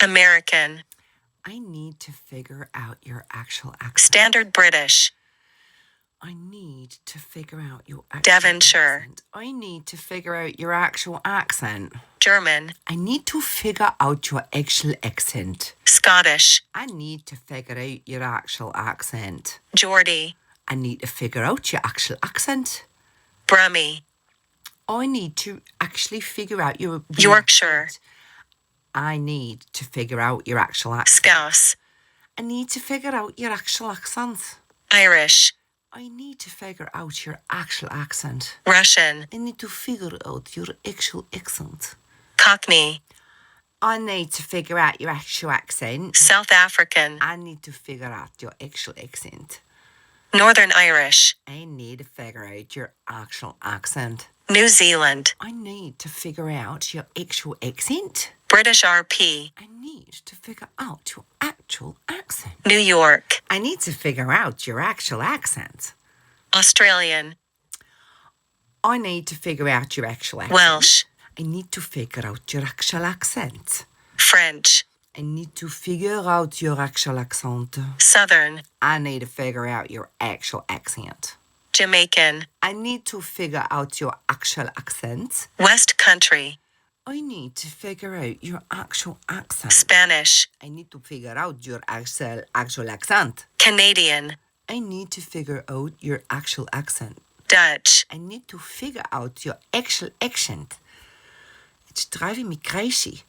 American. I need to figure out your actual accent. Standard British. I need to figure out your actual Devonshire. accent. I need to figure out your actual accent. German. I need to figure out your actual accent. Scottish. I need to figure out your actual accent. Geordie. I need to figure out your actual accent. Brummie. I need to actually figure out your Yorkshire. I need to figure out your actual accent. Scouse. I need to figure out your actual accent. Irish. I need to figure out your actual accent. Russian. I need to figure out your actual accent. Cockney. I need to figure out your actual accent. South African. I need to figure out your actual accent. Northern Irish. I need to figure out your actual accent. New Zealand. I need to figure out your actual accent. British RP. I need to figure out your actual accent. New York. I need to figure out your actual accent. Australian. I need to figure out your actual accent. Welsh. I need to figure out your actual accent. French. I need to figure out your actual accent. Southern. I need to figure out your actual accent. Jamaican. I need to figure out your actual accent. West Country. I need to figure out your actual accent. Spanish. I need to figure out your actual accent. Canadian. I need to figure out your actual accent. Dutch. I need to figure out your actual accent. It's driving me crazy.